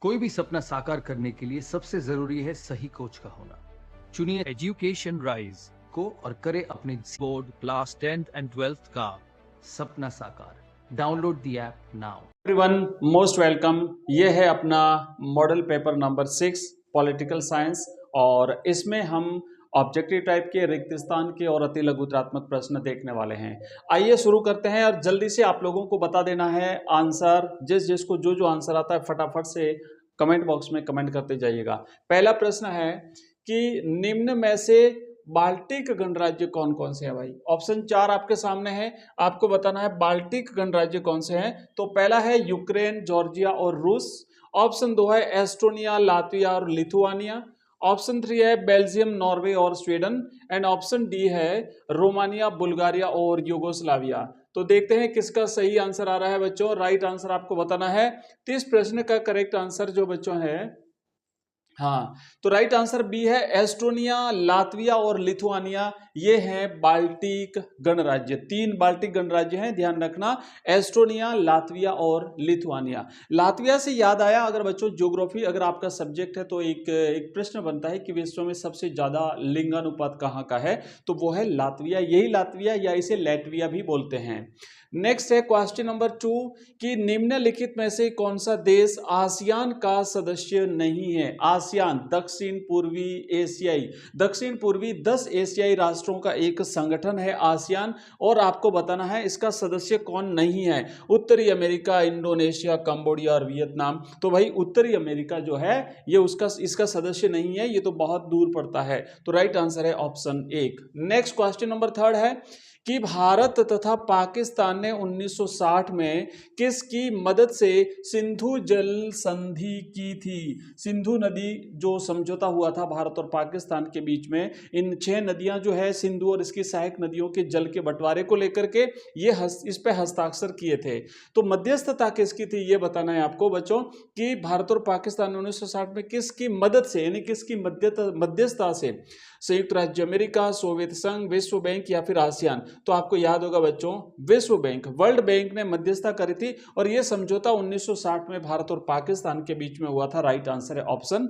कोई भी सपना साकार करने के लिए सबसे जरूरी है सही कोच का होना। चुनिए एजुकेशन राइज को और करे अपने board class 10th and 12th का सपना साकार। Download the app now. Everyone most welcome. ये है अपना model paper number 6 political science और इसमें हम ऑब्जेक्टिव टाइप के रिक्त स्थान के और अति लघुत्रात्मक प्रश्न देखने वाले हैं। आइए शुरू करते हैं और जल्दी से आप लोगों को बता देना है आंसर। जिसको जो आंसर आता है फटाफट से कमेंट बॉक्स में कमेंट करते जाइएगा। पहला प्रश्न है कि निम्न में से बाल्टिक गणराज्य कौन कौन से हैं भाई। ऑप्शन 4 आपके सामने है, आपको बताना है बाल्टिक गणराज्य कौन से हैं। तो पहला है यूक्रेन, जॉर्जिया और रूस। ऑप्शन 2 है एस्टोनिया, लातविया और लिथुआनिया। ऑप्शन 3 है बेल्जियम, नॉर्वे और स्वीडन। एंड ऑप्शन डी है रोमानिया, बुल्गारिया और यूगोस्लाविया। तो देखते हैं किसका सही आंसर आ रहा है बच्चों। राइट आंसर आपको बताना है। तो इस प्रश्न का करेक्ट आंसर जो बच्चों है, हाँ, तो राइट आंसर बी है एस्टोनिया, लातविया और लिथुआनिया। ये हैं बाल्टिक गणराज्य। 3 बाल्टिक गणराज्य हैं, ध्यान रखना, एस्टोनिया, लातविया और लिथुआनिया। लातविया से याद आया, अगर बच्चों ज्योग्राफी अगर आपका सब्जेक्ट है तो एक प्रश्न बनता है कि विश्व में सबसे ज्यादा लिंगानुपात कहाँ का है, तो वो है लातविया। यही लातविया या इसे लैटविया भी बोलते हैं। नेक्स्ट है क्वेश्चन नंबर 2 कि निम्नलिखित में से कौन सा देश आसियान का सदस्य नहीं है। आसियान दक्षिण पूर्वी एशियाई, दक्षिण पूर्वी 10 एशियाई राष्ट्रों का एक संगठन है आसियान, और आपको बताना है इसका सदस्य कौन नहीं है। उत्तरी अमेरिका, इंडोनेशिया, कंबोडिया और वियतनाम। तो भाई उत्तरी अमेरिका जो है ये इसका सदस्य नहीं है, ये तो बहुत दूर पड़ता है। तो राइट आंसर है ऑप्शन 1। नेक्स्ट क्वेश्चन नंबर 3 है कि भारत तथा पाकिस्तान ने 1960 में किसकी मदद से सिंधु जल संधि की थी। सिंधु नदी जो समझौता हुआ था भारत और पाकिस्तान के बीच में, इन 6 नदियां जो है सिंधु और इसकी सहायक नदियों के जल के बंटवारे को लेकर के ये इस पे हस्ताक्षर किए थे। तो मध्यस्थता किसकी थी ये बताना है आपको बच्चों कि भारत और पाकिस्तान ने 1960 में किसकी मदद से यानी किसकी मध्यस्थता से, संयुक्त राज्य अमेरिका, सोवियत संघ, विश्व बैंक या फिर आसियान। तो आपको याद होगा बच्चों विश्व बैंक, वर्ल्ड बैंक ने मध्यस्थता करी थी और यह समझौता 1960 में भारत और पाकिस्तान के बीच में हुआ था। राइट आंसर है ऑप्शन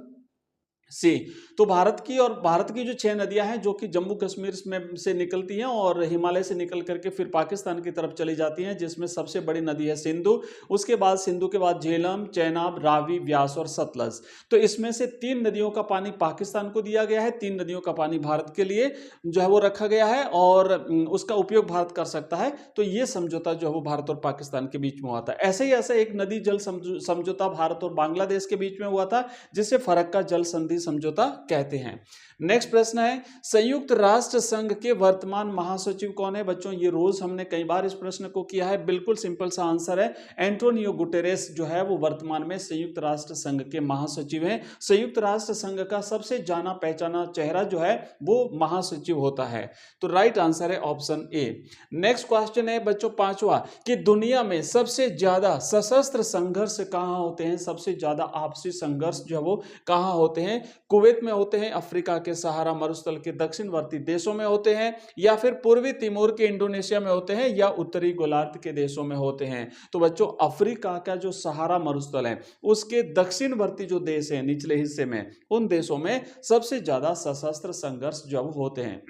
सी। तो भारत की जो 6 नदियां हैं जो कि जम्मू कश्मीर में से निकलती हैं और हिमालय से निकल करके फिर पाकिस्तान की तरफ चली जाती हैं, जिसमें सबसे बड़ी नदी है सिंधु। उसके बाद सिंधु के बाद झेलम, चेनाब, रावी, व्यास और सतलज। तो इसमें से 3 नदियों का पानी पाकिस्तान को दिया गया है, 3 नदियों का पानी भारत के लिए जो है वो रखा गया है और उसका उपयोग भारत कर सकता है। तो ये समझौता जो है वो भारत और पाकिस्तान के बीच में हुआ था। ऐसे ही ऐसा एक नदी जल समझौता भारत और बांग्लादेश के बीच में हुआ था, जिसे फरक्का जल संधि समझौता कहते हैं। नेक्स्ट प्रश्न है संयुक्त राष्ट्र संघ के वर्तमान महासचिव कौन है। बच्चों ये रोज हमने कई बार इस प्रश्न को किया है, बिल्कुल सिंपल सा आंसर है एंटोनियो गुटेरेस जो है वो वर्तमान में संयुक्त राष्ट्र संघ के महासचिव हैं। संयुक्त राष्ट्र संघ का सबसे जाना पहचाना चेहरा जो है वो महासचिव होता है। तो राइट आंसर है ऑप्शन ए। नेक्स्ट क्वेश्चन है बच्चों 5वां कि दुनिया में सबसे ज्यादा सशस्त्र संघर्ष कहां होते हैं। सबसे ज्यादा आपसी संघर्ष जो है वो कहां होते हैं। कुवैत में होते हैं, अफ्रीका के सहारा मरुस्थल के दक्षिणवर्ती देशों में होते हैं, या फिर पूर्वी तिमोर के इंडोनेशिया में होते हैं, या उत्तरी गोलार्ध के देशों में होते हैं। तो बच्चों अफ्रीका का जो सहारा मरुस्थल है उसके दक्षिणवर्ती जो देश है निचले हिस्से में, उन देशों में सबसे ज्यादा सशस्त्र संघर्ष जो होते हैं।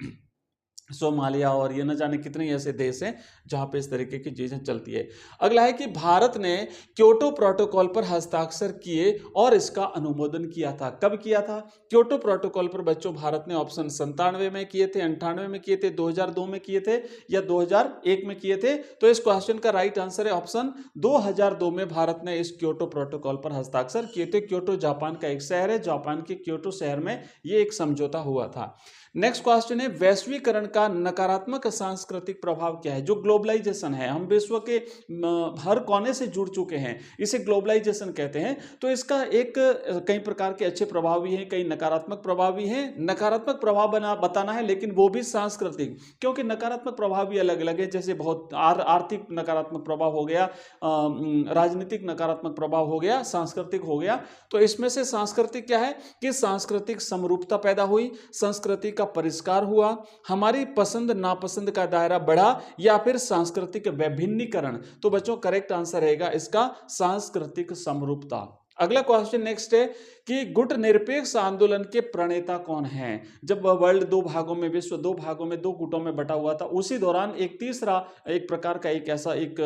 सोमालिया और ये न जाने कितने ऐसे देश हैं जहां पे इस तरीके की चीजें चलती है। अगला है कि भारत ने क्योटो प्रोटोकॉल पर हस्ताक्षर किए और इसका अनुमोदन किया था। कब किया था क्योटो प्रोटोकॉल पर बच्चों। भारत ने ऑप्शन 97 में किए थे, 98 में किए थे, 2002 में किए थे या 2001 में किए थे। तो इस क्वेश्चन का राइट आंसर है ऑप्शन 2002 में भारत ने इस क्योटो प्रोटोकॉल पर हस्ताक्षर किए थे। क्योटो जापान का एक शहर है, जापान के क्योटो शहर में ये एक समझौता हुआ था। नेक्स्ट क्वेश्चन है वैश्वीकरण का नकारात्मक सांस्कृतिक प्रभाव क्या है। जो ग्लोबलाइजेशन है, हम विश्व के हर कोने से जुड़ चुके हैं, इसे ग्लोबलाइजेशन कहते हैं। तो इसका एक कई प्रकार के अच्छे प्रभाव भी हैं, कई नकारात्मक प्रभाव भी हैं। नकारात्मक प्रभाव बताना है लेकिन वो भी सांस्कृतिक, क्योंकि नकारात्मक प्रभाव भी अलग अलग है। जैसे बहुत आर्थिक नकारात्मक प्रभाव हो गया, राजनीतिक नकारात्मक प्रभाव हो गया, सांस्कृतिक हो गया। तो इसमें से सांस्कृतिक क्या है कि सांस्कृतिक समरूपता पैदा हुई, संस्कृति का परिष्कार हुआ, हमारी पसंद नापसंद का दायरा बढ़ा, या फिर सांस्कृतिक वैभिन्नीकरण। तो बच्चों करेक्ट आंसर रहेगा इसका सांस्कृतिक समरूपता। अगला क्वेश्चन नेक्स्ट है कि गुट निरपेक्ष आंदोलन के प्रणेता कौन हैं। जब वर्ल्ड दो भागों में, विश्व दो भागों में, दो गुटों में बटा हुआ था, उसी दौरान एक तीसरा एक प्रकार का एक ऐसा एक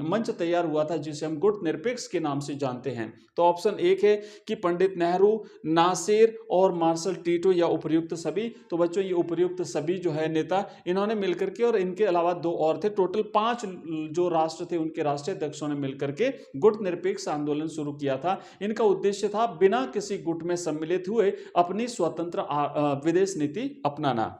मंच तैयार हुआ था जिसे हम गुट निरपेक्ष के नाम से जानते हैं। तो ऑप्शन एक है कि पंडित नेहरू, नासिर और मार्शल टीटो या उपर्युक्त सभी। तो बच्चों ये उपर्युक्त सभी जो है नेता, इन्होंने मिलकर के, और इनके अलावा दो और थे, टोटल 5 जो राष्ट्र थे उनके राष्ट्रीय अध्यक्षों ने मिलकर के गुट निरपेक्ष आंदोलन शुरू किया था। इनका उद्देश्य था बिना किसी गुट में सम्मिलित हुए अपनी स्वतंत्र विदेश नीति अपनाना।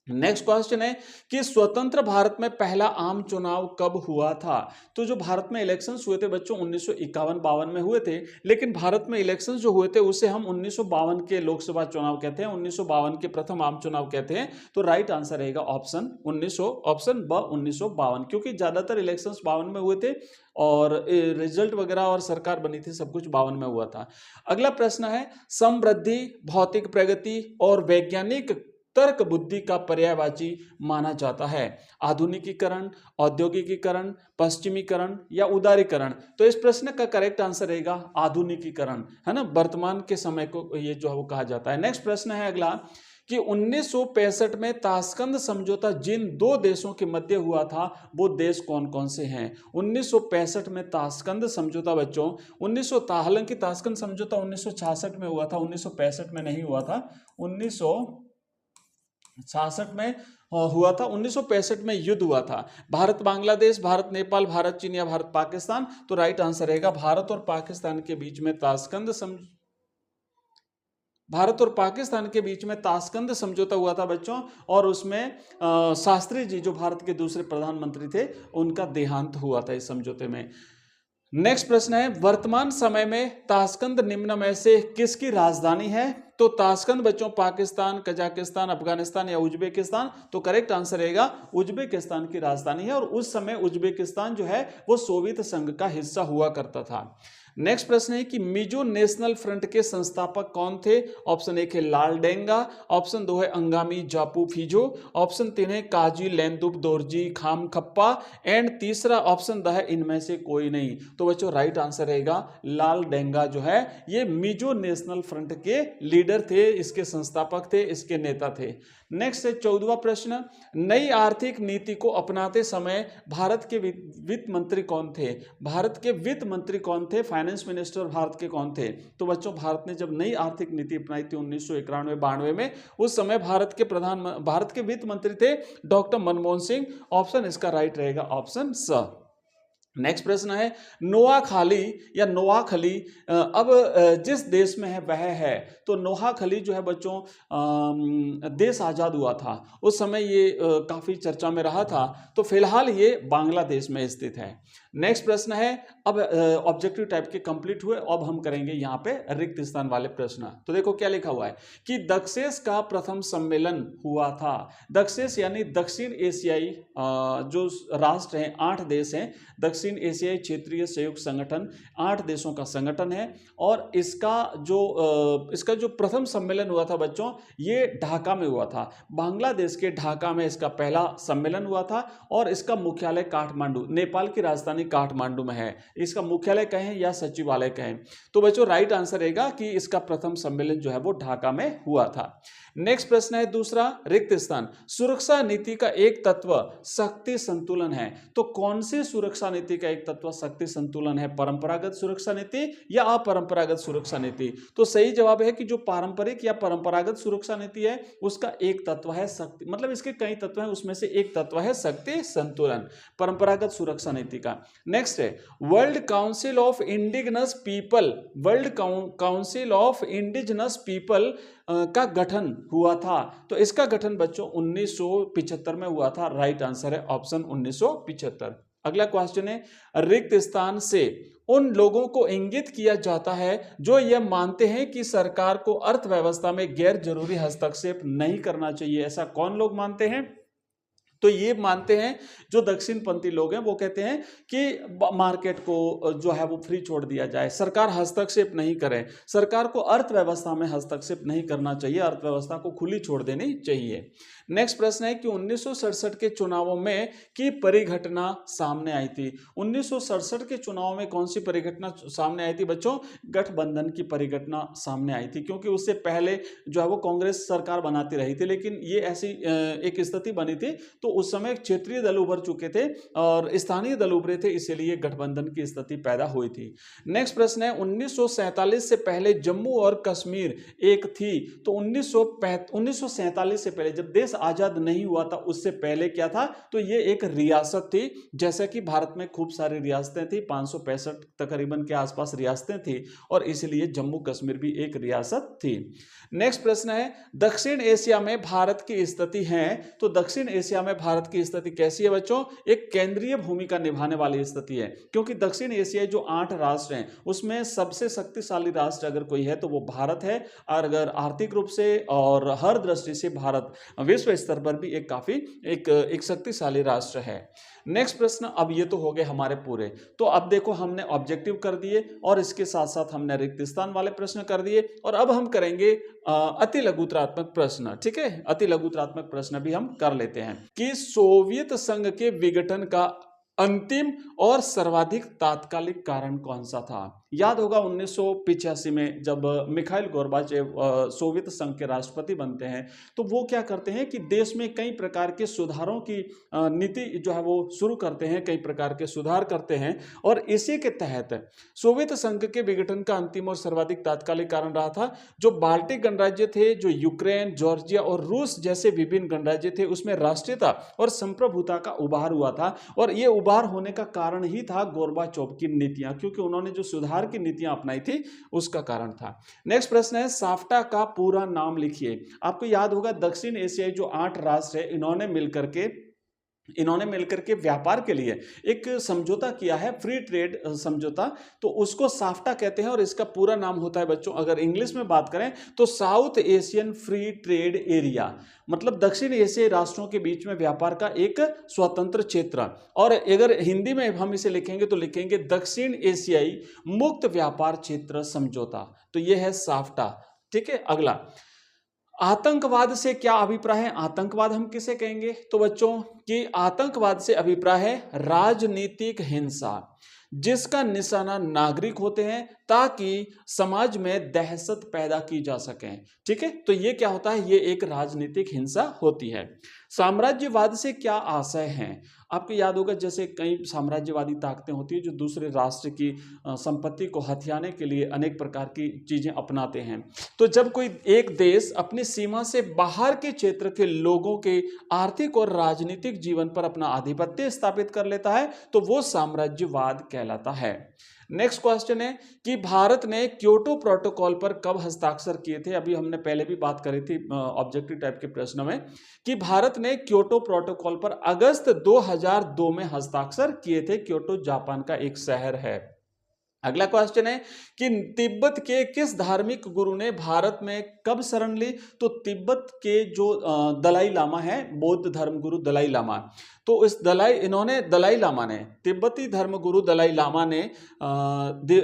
नेक्स्ट क्वेश्चन है कि स्वतंत्र भारत में पहला आम चुनाव कब हुआ था। तो जो भारत में इलेक्शंस हुए थे बच्चों 1951-52 में हुए थे, लेकिन भारत में इलेक्शंस जो हुए थे उसे हम 1952 के लोकसभा चुनाव कहते हैं, 1952 के प्रथम आम चुनाव कहते हैं। तो राइट आंसर रहेगा ऑप्शन ब 1952, क्योंकि ज्यादातर इलेक्शंस 52 में हुए थे और रिजल्ट वगैरह और सरकार बनी थी, सब कुछ 52 में हुआ था। अगला प्रश्न है समृद्धि, भौतिक प्रगति और वैज्ञानिक तर्क बुद्धि का पर्यायवाची माना जाता है। आधुनिकीकरण, औद्योगिकीकरण, पश्चिमीकरण या उदारीकरण। तो इस प्रश्न का करेक्ट आंसर रहेगा आधुनिकीकरण, है ना, वर्तमान के समय को ये जो है वो कहा जाता है। नेक्स्ट प्रश्न है अगला कि 1965 में ताशकंद समझौता जिन दो देशों के मध्य हुआ था वो देश कौन कौन से हैं। 1965 में ताशकंद समझौता बच्चों, हालांकि ताशकंद समझौता 1966 में हुआ था, 1965 में नहीं हुआ था, 1966 में हुआ था। 1965 में युद्ध हुआ था, भारत बांग्लादेश, भारत नेपाल, भारत चीन या भारत पाकिस्तान। तो राइट आंसर रहेगा भारत और पाकिस्तान के बीच में ताशकंद समझौता हुआ था बच्चों, और उसमें शास्त्री जी जो भारत के दूसरे प्रधानमंत्री थे उनका देहांत हुआ था इस समझौते में। नेक्स्ट प्रश्न है वर्तमान समय में ताशकंद निम्न में से किसकी राजधानी है। तो ताशकंद बच्चों पाकिस्तान, कजाकिस्तान, अफगानिस्तान या उज्बेकिस्तान। तो करेक्ट आंसर रहेगा उज्बेकिस्तान की राजधानी है, और उस समय उज्बेकिस्तान जो है वो सोवियत संघ का हिस्सा हुआ करता था। नेक्स्ट प्रश्न है कि मिजो नेशनल फ्रंट के संस्थापक कौन थे। ऑप्शन एक है लाल डेंगा, ऑप्शन 2 है अंगामी जापू फिजो, ऑप्शन 3 है काजी लेंदुप दोरजी खामखप्पा, एंड तीसरा ऑप्शन द है इनमें से कोई नहीं। तो बच्चों राइट आंसर रहेगा लाल डेंगा जो है ये मिजो नेशनल फ्रंट के लीडर थे, इसके संस्थापक थे, इसके नेता थे। नेक्स्ट है 14वां प्रश्न, नई आर्थिक नीति को अपनाते समय भारत के वित्त मंत्री कौन थे। भारत के वित्त मंत्री कौन थे, फाइनेंस मिनिस्टर भारत के कौन थे। तो बच्चों भारत ने जब नई आर्थिक नीति अपनाई थी 1991-92 में, उस समय भारत के वित्त मंत्री थे डॉक्टर मनमोहन सिंह। ऑप्शन इसका राइट रहेगा ऑप्शन स। नेक्स्ट प्रश्न है नोआखाली या नोआखली अब जिस देश में है वह है। तो नोआखली जो है बच्चों देश आजाद हुआ था उस समय, ये काफी चर्चा में रहा था। तो फिलहाल ये बांग्लादेश में स्थित है। नेक्स्ट प्रश्न है, अब ऑब्जेक्टिव टाइप के कंप्लीट हुए, अब हम करेंगे यहाँ पे रिक्त स्थान वाले प्रश्न। तो देखो क्या लिखा हुआ है कि दक्षेस का प्रथम सम्मेलन हुआ था। दक्षेस यानी दक्षिण एशियाई जो राष्ट्र हैं, 8 देश हैं, दक्षिण एशियाई क्षेत्रीय सहयोग संगठन 8 देशों का संगठन है, और इसका जो प्रथम सम्मेलन हुआ था बच्चों ये ढाका में हुआ था। बांग्लादेश के ढाका में इसका पहला सम्मेलन हुआ था, और इसका मुख्यालय काठमांडू, नेपाल की राजधानी काठमांडू में है। इसका मुख्यालय कहें या सचिवालय कहें। तो बच्चों राइट आंसर रहेगा कि इसका प्रथम सम्मेलन जो है वो ढाका में हुआ था। नेक्स्ट प्रश्न है दूसरा रिक्त स्थान, सुरक्षा नीति का एक तत्व शक्ति संतुलन है। तो कौन सी सुरक्षा नीति का एक तत्व शक्ति संतुलन है, परंपरागत सुरक्षा नीति या अपरंपरागत सुरक्षा नीति। तो सही जवाब है कि जो पारंपरिक या परंपरागत सुरक्षा नीति है उसका एक तत्व है शक्ति, मतलब इसके कई तत्व हैं उसमें से एक तत्व है शक्ति संतुलन, परंपरागत सुरक्षा नीति का। नेक्स्ट है world council of indigenous people का गठन हुआ था। तो इसका गठन बच्चों 1975 में हुआ था। राइट आंसर है ऑप्शन 1975। अगला क्वेश्चन है रिक्त स्थान से उन लोगों को इंगित किया जाता है जो यह मानते हैं कि सरकार को अर्थव्यवस्था में गैर जरूरी हस्तक्षेप नहीं करना चाहिए। ऐसा कौन लोग मानते हैं। तो ये मानते हैं जो दक्षिणपंथी लोग हैं, वो कहते हैं कि मार्केट को जो है वो फ्री छोड़ दिया जाए, सरकार हस्तक्षेप नहीं करे, सरकार को अर्थव्यवस्था में हस्तक्षेप नहीं करना चाहिए, अर्थव्यवस्था को खुली छोड़ देनी चाहिए। नेक्स्ट प्रश्न है कि 1967 के चुनावों में की परिघटना सामने आई थी। 1967 के चुनाव में कौन सी परिघटना सामने आई थी बच्चों? गठबंधन की परिघटना सामने आई थी, क्योंकि उससे पहले जो है वो कांग्रेस सरकार बनाती रही थी, लेकिन ये ऐसी एक स्थिति बनी थी, तो उस समय क्षेत्रीय दल उभर चुके थे और स्थानीय दल उभरे थे, इसलिए गठबंधन की स्थिति पैदा हुई थी। नेक्स्ट प्रश्न है 1947 से पहले जम्मू और कश्मीर एक थी। तो 1947 से पहले जब देश आजाद नहीं हुआ था, उससे पहले क्या था? तो ये एक रियासत थी। जैसे कि भारत में खूब सारी रियासतें थी, 565 तकरीबन के आसपास रियासतें थी, और इसलिए जम्मू कश्मीर भी एक रियासत थी। नेक्स्ट प्रश्न है दक्षिण एशिया में भारत की स्थिति है। तो दक्षिण एशिया में भारत की स्थिति कैसी है बच्चों? एक केंद्रीय भूमिका निभाने वाली स्थिति है, क्योंकि दक्षिण एशिया जो 8 राष्ट्र हैं उसमें सबसे शक्तिशाली राष्ट्र अगर कोई है तो वो भारत है। और अगर आर्थिक रूप से और हर दृष्टि से भारत विश्व स्तर पर भी एक काफी एक शक्तिशाली राष्ट्र है। नेक्स्ट प्रश्न, अब ये तो हो गए हमारे पूरे। तो अब देखो हमने ऑब्जेक्टिव कर दिए और इसके साथ साथ हमने रिक्त स्थान वाले प्रश्न कर दिए, और अब हम करेंगे अति लघुत्रात्मक प्रश्न। ठीक है, अति लघुत्रात्मक प्रश्न भी हम कर लेते हैं कि सोवियत संघ के विघटन का अंतिम और सर्वाधिक तात्कालिक कारण कौन सा था? याद होगा 1985 में जब मिखाइल गोर्बाचेव सोवियत संघ के राष्ट्रपति बनते हैं, तो वो क्या करते हैं कि देश में कई प्रकार के सुधारों की नीति जो है वो शुरू करते हैं, कई प्रकार के सुधार करते हैं, और इसी के तहत सोवियत संघ के विघटन का अंतिम और सर्वाधिक तात्कालिक कारण रहा था जो बाल्टिक गणराज्य थे, जो यूक्रेन, जॉर्जिया और रूस जैसे विभिन्न गणराज्य थे, उसमें राष्ट्रीयता और संप्रभुता का उभार हुआ था। और ये उभार होने का कारण ही था गोर्बाचोव की नीतियां, क्योंकि उन्होंने जो सुधार की नीतियां अपनाई थी उसका कारण था। नेक्स्ट प्रश्न है साफ्टा का पूरा नाम लिखिए। आपको याद होगा दक्षिण एशियाई जो 8 राष्ट्र है, इन्होंने मिलकर के व्यापार के लिए एक समझौता किया है, फ्री ट्रेड समझौता, तो उसको साफ्टा कहते हैं। और इसका पूरा नाम होता है बच्चों, अगर इंग्लिश में बात करें तो south Asian free trade area, मतलब दक्षिण एशियाई राष्ट्रों के बीच में व्यापार का एक स्वतंत्र क्षेत्र। और अगर हिंदी में हम इसे लिखेंगे तो लिखेंगे दक्षिण एशियाई मुक्त व्यापार क्षेत्र समझौता। तो यह है साफ्टा। ठीक है, अगला आतंकवाद से क्या अभिप्राय है? आतंकवाद हम किसे कहेंगे? तो बच्चों कि आतंकवाद से अभिप्राय है राजनीतिक हिंसा जिसका निशाना नागरिक होते हैं ताकि समाज में दहशत पैदा की जा सके। ठीक है, तो ये क्या होता है? ये एक राजनीतिक हिंसा होती है। साम्राज्यवाद से क्या आशय है? आपको याद होगा जैसे कई साम्राज्यवादी ताकतें होती है जो दूसरे राष्ट्र की संपत्ति को हथियाने के लिए अनेक प्रकार की चीजें अपनाते हैं। तो जब कोई एक देश अपनी सीमा से बाहर के क्षेत्र के लोगों के आर्थिक और राजनीतिक जीवन पर अपना आधिपत्य स्थापित कर लेता है तो वो साम्राज्यवाद कहलाता है। नेक्स्ट क्वेश्चन है कि भारत ने क्योटो प्रोटोकॉल पर कब हस्ताक्षर किए थे? अभी हमने पहले भी बात करी थी ऑब्जेक्टिव टाइप के प्रश्न में कि भारत ने क्योटो प्रोटोकॉल पर अगस्त 2002 में हस्ताक्षर किए थे। क्योटो जापान का एक शहर है। अगला क्वेश्चन है कि तिब्बत के किस धार्मिक गुरु ने भारत में कब शरण ली? तो तिब्बत के जो दलाई लामा है, बौद्ध धर्म गुरु दलाई लामा, तो इस दलाई लामा ने, तिब्बती धर्म गुरु दलाई लामा ने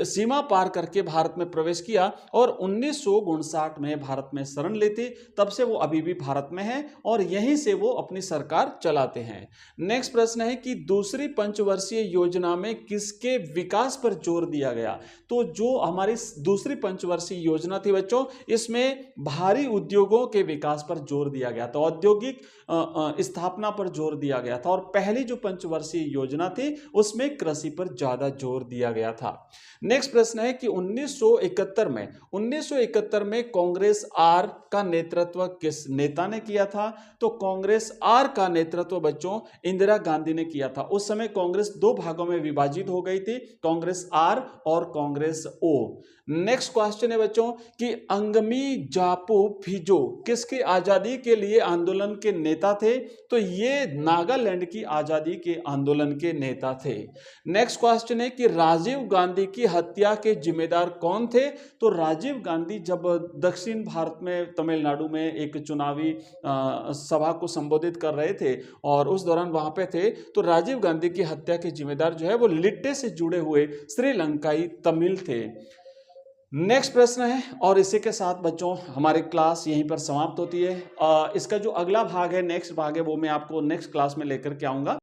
सीमा पार करके भारत में प्रवेश किया और 1959 में भारत में शरण ली थी। तब से वो अभी भी भारत में है और यहीं से वो अपनी सरकार चलाते हैं। नेक्स्ट प्रश्न है कि दूसरी पंचवर्षीय योजना में किसके विकास पर जोर दिया गया? तो जो हमारी दूसरी पंचवर्षीय योजना थी बच्चों, इसमें भारी उद्योगों के विकास पर जोर दिया गया था, औद्योगिक स्थापना पर जोर दिया गया था। और पहली जो पंचवर्षीय योजना थी उसमें कृषि पर ज्यादा जोर दिया गया था। नेक्स्ट प्रश्न है कि 1971 में कांग्रेस आर का नेतृत्व किस नेता ने किया था? तो कांग्रेस आर का नेतृत्व बच्चों इंदिरा गांधी ने किया था। उस समय कांग्रेस 2 भागों में विभाजित हो गई थी, कांग्रेस आर और कांग्रेस ओ। नेक्स्ट क्वेश्चन है बच्चों कि अंगमी जापू फिजो किसकी आजादी के लिए आंदोलन के नेता थे? तो ये नागालैंड की आजादी के आंदोलन के नेता थे। नेक्स्ट क्वेश्चन है कि राजीव गांधी की हत्या के जिम्मेदार कौन थे? तो राजीव गांधी जब दक्षिण भारत में तमिलनाडु में एक चुनावी सभा को संबोधित कर रहे थे और उस दौरान वहां पे थे, तो राजीव गांधी की हत्या के जिम्मेदार जो है वो लिट्टे से जुड़े हुए श्रीलंकाई तमिल थे। नेक्स्ट प्रश्न है और इसी के साथ बच्चों हमारी क्लास यहीं पर समाप्त होती है। इसका जो अगला भाग है, नेक्स्ट भाग है, वो मैं आपको नेक्स्ट क्लास में लेकर के आऊंगा।